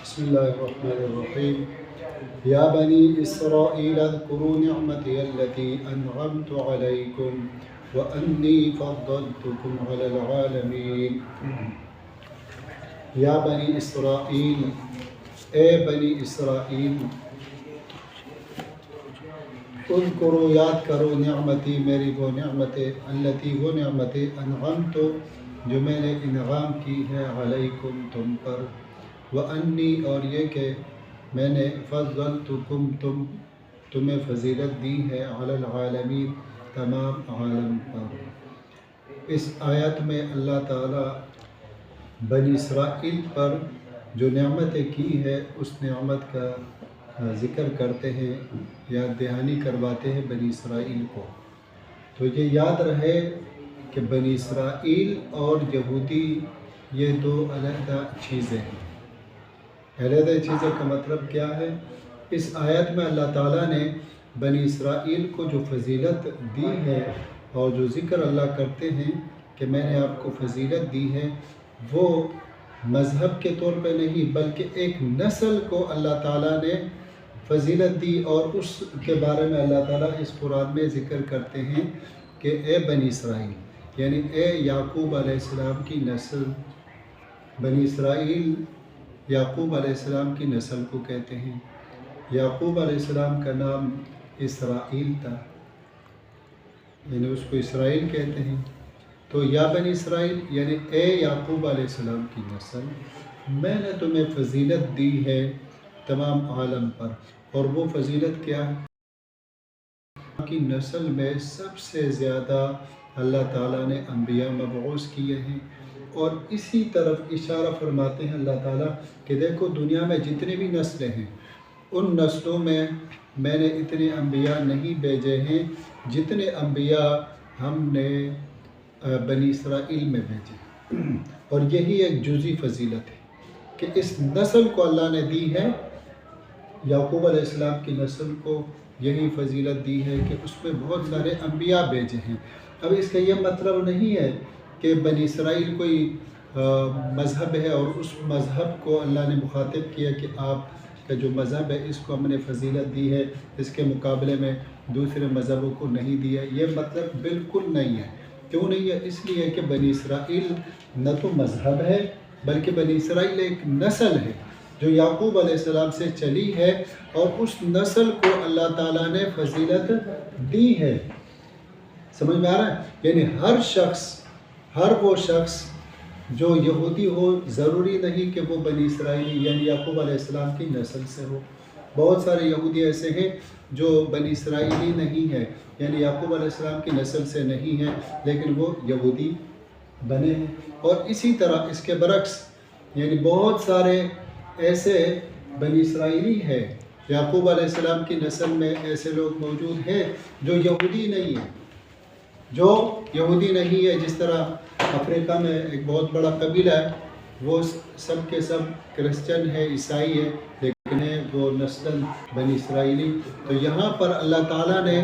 بسم الله الرحمن الرحيم يا بني إسرائيل اذكروا نعمتي التي أنعمت عليكم وأني فضلتكم على العالمين یا بنی اسرائیل، اے بنی اسرائیل، اذکروا یاد کرو نعمتی میری وہ نعمتیں، التی وہ نعمتیں انعمت جو میں نے انعام کی ہے علیکم تم پر، وانی اور یہ کہ میں نے فضلتکم تمہیں فضیلت دی ہے علی العالمین تمام عالم پر۔ اس آیت میں اللہ تعالیٰ بنی اسرائیل پر جو نعمتیں کی ہے اس نعمت کا ذکر کرتے ہیں، یاد دہانی کرواتے ہیں بنی اسرائیل کو۔ تو یہ یاد رہے کہ بنی اسرائیل اور یہودی یہ دو علیحدہ چیزیں ہیں۔ علیحدہ چیزیں کا مطلب کیا ہے؟ اس آیت میں اللہ تعالیٰ نے بنی اسرائیل کو جو فضیلت دی ہے اور جو ذکر اللہ کرتے ہیں کہ میں نے آپ کو فضیلت دی ہے، وہ مذہب کے طور پہ نہیں بلکہ ایک نسل کو اللہ تعالیٰ نے فضیلت دی، اور اس کے بارے میں اللہ تعالیٰ اس قرآن میں ذکر کرتے ہیں کہ اے بنی اسرائیل، یعنی اے یعقوب علیہ السلام کی نسل۔ بنی اسرائیل یعقوب علیہ السلام کی نسل کو کہتے ہیں۔ یعقوب علیہ السلام کا نام اسرائیل تھا، یعنی اس کو اسرائیل کہتے ہیں۔ تو یا بنی اسرائیل یعنی اے یعقوب علیہ السلام کی نسل، میں نے تمہیں فضیلت دی ہے تمام عالم پر۔ اور وہ فضیلت کیا ہے؟ کی نسل میں سب سے زیادہ اللہ تعالیٰ نے انبیاء مبعوث کیے ہیں، اور اسی طرف اشارہ فرماتے ہیں اللہ تعالیٰ کہ دیکھو دنیا میں جتنی بھی نسلیں ہیں ان نسلوں میں میں نے اتنے انبیاء نہیں بھیجے ہیں جتنے انبیاء ہم نے بنی اسرائیل میں بھیجے۔ اور یہی ایک جزئی فضیلت ہے کہ اس نسل کو اللہ نے دی ہے، یعقوب علیہ السلام کی نسل کو یہی فضیلت دی ہے کہ اس میں بہت سارے انبیاء بھیجے ہیں۔ اب اس کا یہ مطلب نہیں ہے کہ بنی اسرائیل کوئی مذہب ہے اور اس مذہب کو اللہ نے مخاطب کیا کہ آپ کا جو مذہب ہے اس کو ہم نے فضیلت دی ہے، اس کے مقابلے میں دوسرے مذہبوں کو نہیں دیا۔ یہ مطلب بالکل نہیں ہے۔ کیوں نہیں ہے؟ اس لیے کہ بنی اسرائیل نہ تو مذہب ہے بلکہ بنی اسرائیل ایک نسل ہے جو یعقوب علیہ السلام سے چلی ہے، اور اس نسل کو اللہ تعالیٰ نے فضیلت دی ہے۔ سمجھ میں آ رہا ہے؟ یعنی ہر وہ شخص جو یہودی ہو ضروری نہیں کہ وہ بنی اسرائیلی یعنی یعقوب علیہ السلام کی نسل سے ہو۔ بہت سارے یہودی ایسے ہیں جو بنی اسرائیلی نہیں ہے، یعنی یعقوب علیہ السلام کی نسل سے نہیں ہے لیکن وہ یہودی بنے ہیں۔ اور اسی طرح اس کے برعکس یعنی بہت سارے ایسے بنی اسرائیلی ہے، یعقوب علیہ السلام کی نسل میں ایسے لوگ موجود ہیں جو یہودی نہیں ہیں، جس طرح افریقہ میں ایک بہت بڑا قبیلہ ہے، وہ سب کے سب کرسچن ہے، عیسائی ہے، لیکن ہے وہ نسل بنی اسرائیلی۔ تو یہاں پر اللہ تعالیٰ نے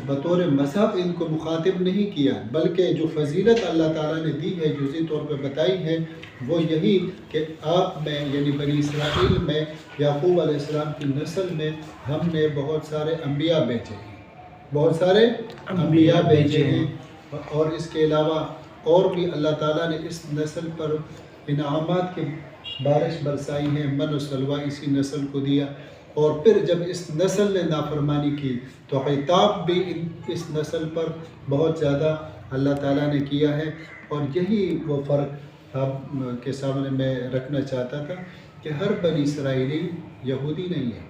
بطور مذہب ان کو مخاطب نہیں کیا، بلکہ جو فضیلت اللہ تعالیٰ نے دی ہے جزئی طور پہ بتائی ہے وہ یہی کہ آپ میں یعنی بنی اسرائیل میں یعقوب علیہ السلام کی نسل میں ہم نے بہت سارے انبیاء بھیجے ہیں، اور اس کے علاوہ اور بھی اللہ تعالیٰ نے اس نسل پر انعامات کی بارش برسائی ہے، من و سلوہ اسی نسل کو دیا۔ اور پھر جب اس نسل نے نافرمانی کی تو عتاب بھی اس نسل پر بہت زیادہ اللہ تعالیٰ نے کیا ہے۔ اور یہی وہ فرق آپ کے سامنے میں رکھنا چاہتا تھا کہ ہر بنی اسرائیلی یہودی نہیں ہے۔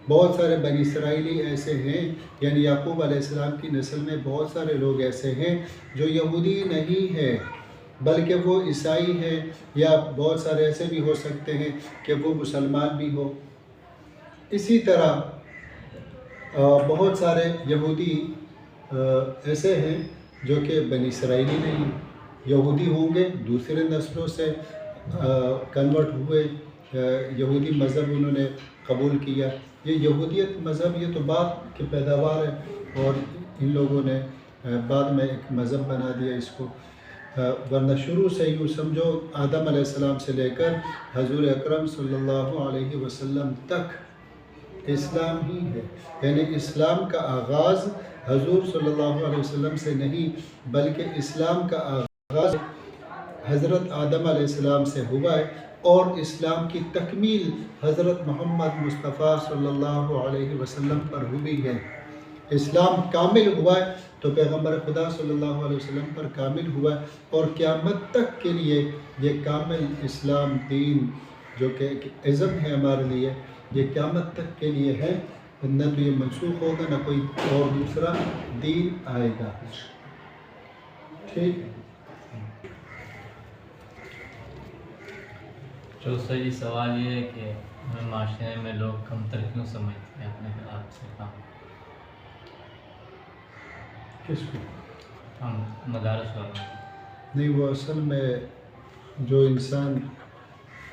بہت سارے بنی اسرائیلی ایسے ہیں، یعنی یعقوب علیہ السلام کی نسل میں بہت سارے لوگ ایسے ہیں جو یہودی نہیں ہے بلکہ وہ عیسائی ہیں، یا بہت سارے ایسے بھی ہو سکتے ہیں کہ وہ مسلمان بھی ہو۔ اسی طرح بہت سارے یہودی ایسے ہیں جو کہ بنی اسرائیلی نہیں ہیں، یہودی ہوں گے دوسرے نسلوں سے کنورٹ ہوئے، یہودی مذہب انہوں نے قبول کیا۔ یہ یہودیت مذہب یہ تو بعد کی پیداوار ہے، اور ان لوگوں نے بعد میں ایک مذہب بنا دیا اس کو۔ ورنہ شروع سے یوں سمجھو آدم علیہ السلام سے لے کر حضور اکرم صلی اللہ علیہ وسلم تک اسلام ہی ہے. یعنی اسلام کا آغاز حضور صلی اللہ علیہ وسلم سے نہیں بلکہ اسلام کا آغاز حضرت آدم علیہ السلام سے ہوا ہے، اور اسلام کی تکمیل حضرت محمد مصطفیٰ صلی اللہ علیہ وسلم پر ہوئی ہے. اسلام کامل ہوا ہے تو پیغمبر خدا صلی اللہ علیہ وسلم پر کامل ہوا ہے، اور قیامت تک کے لیے یہ کامل اسلام دین جو کہ ایک عزم ہے ہمارے لیے، یہ قیامت تک کے لیے ہے. نہ تو یہ منسوخ ہوگا نہ کوئی اور دوسرا دین آئے گا. ٹھیک. چوتھا جی سوال یہ ہے کہ ہمیں معاشرے میں لوگ کمتر کیوں سمجھتے ہیں اپنے آپ سے کام؟ کس کو؟ ہم مدارس والوں. نہیں، وہ اصل میں جو انسان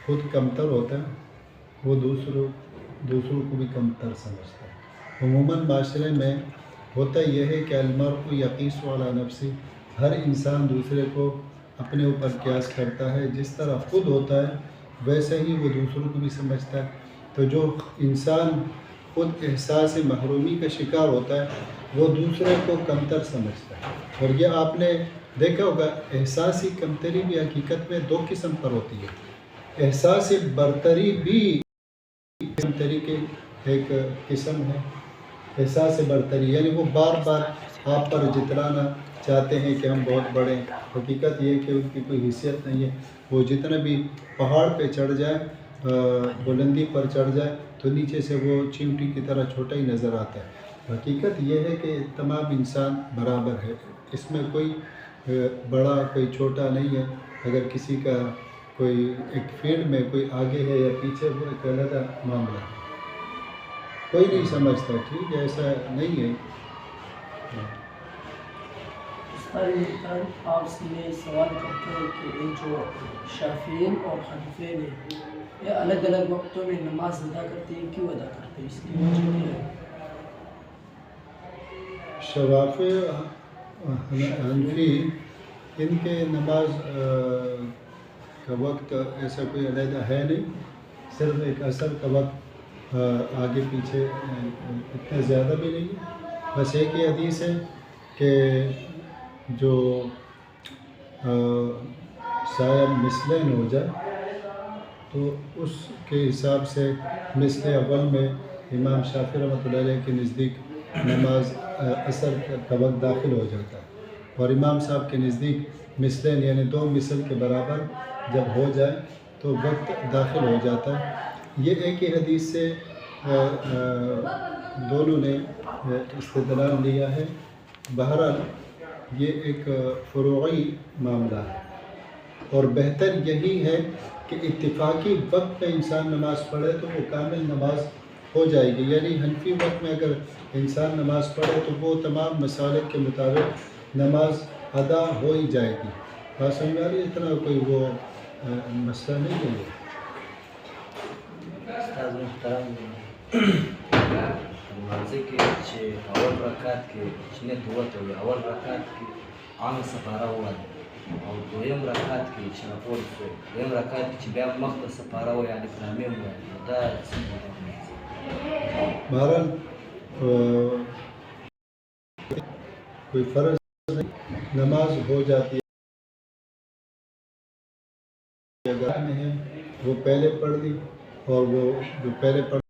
خود کمتر ہوتا ہے وہ دوسروں کو بھی کمتر سمجھتا ہے. عموماً معاشرے میں ہوتا یہ ہے کہ المرء یقیس علی نفسہ، ہر انسان دوسرے کو اپنے اوپر قیاس کرتا ہے. جس طرح خود ہوتا ہے ویسے ہی وہ دوسروں کو بھی سمجھتا ہے. تو جو انسان خود احساس محرومی کا شکار ہوتا ہے وہ دوسرے کو کمتر سمجھتا ہے. اور یہ آپ نے دیکھا ہوگا احساسی کمتری بھی حقیقت میں دو قسم پر ہوتی ہے. احساس برتری بھی کمتری کے ایک قسم ہے. احساس برتری یعنی وہ بار بار آپ پر جتلانا چاہتے ہیں کہ ہم بہت بڑے ہیں. حقیقت یہ کہ ان کی کوئی حیثیت نہیں ہے. وہ جتنا بھی پہاڑ پہ چڑھ جائے، بلندی پر چڑھ جائے تو نیچے سے وہ چیونٹی کی طرح چھوٹا ہی نظر آتا ہے. حقیقت یہ ہے کہ تمام انسان برابر ہے، اس میں کوئی بڑا کوئی چھوٹا نہیں ہے. اگر کسی کا کوئی ایک فیلڈ میں کوئی آگے ہے یا پیچھے، وہ ایک علیحدہ معاملہ ہے، کوئی نہیں سمجھتا. ٹھیک ہے، ایسا نہیں ہے. آپ سے یہ سوال کرتے ہیں کہ یہ جو شافعین اور حنفین ہیں یہ الگ الگ وقتوں میں نماز ادا کرتے ہیں، کیوں ادا کرتے ہیں؟ اس کی وجہ کیا ہے؟ شوافع حنفی ان کے نماز کا وقت ایسا کوئی علیحدہ ہے نہیں. صرف ایک عصر کا وقت آگے پیچھے اتنا زیادہ بھی نہیں ہے. بس ایک ہی حدیث ہے کہ جو سایہ مثلین ہو جائے تو اس کے حساب سے مثل اول میں امام شافعی رحمۃ اللہ علیہ کے نزدیک نماز عصر کا وقت داخل ہو جاتا ہے، اور امام صاحب کے نزدیک مثلین یعنی دو مثل کے برابر جب ہو جائے تو وقت داخل ہو جاتا ہے. یہ ایک ہی حدیث سے دونوں نے استدلال لیا ہے. بہرحال یہ ایک فروعی معاملہ ہے، اور بہتر یہی ہے کہ اتفاقی وقت پہ انسان نماز پڑھے تو وہ کامل نماز ہو جائے گی. یعنی حنفی وقت میں اگر انسان نماز پڑھے تو وہ تمام مسالک کے مطابق نماز ادا ہو ہی جائے گی. بات سمجھ آ رہی ہے؟ اتنا کوئی وہ مسئلہ نہیں ہے. استاد محترم لمانځه کې چې اول رکعت کې چې نیت ووته وي، اول رکعت کې عامه سپاره ووایي، او دویم رکعت کې چې راپور شو، دویم رکعت کې چې بیا مخ ته سپاره وایي یعنې کلامې ووایي، نو دا څنګه دی؟ بہرحال کوئی فرض نہیں، نماز ہو جاتی ہے. اگر میں ہے وہ پہلے پڑھ لی، اور وہ جو پہلے پڑھ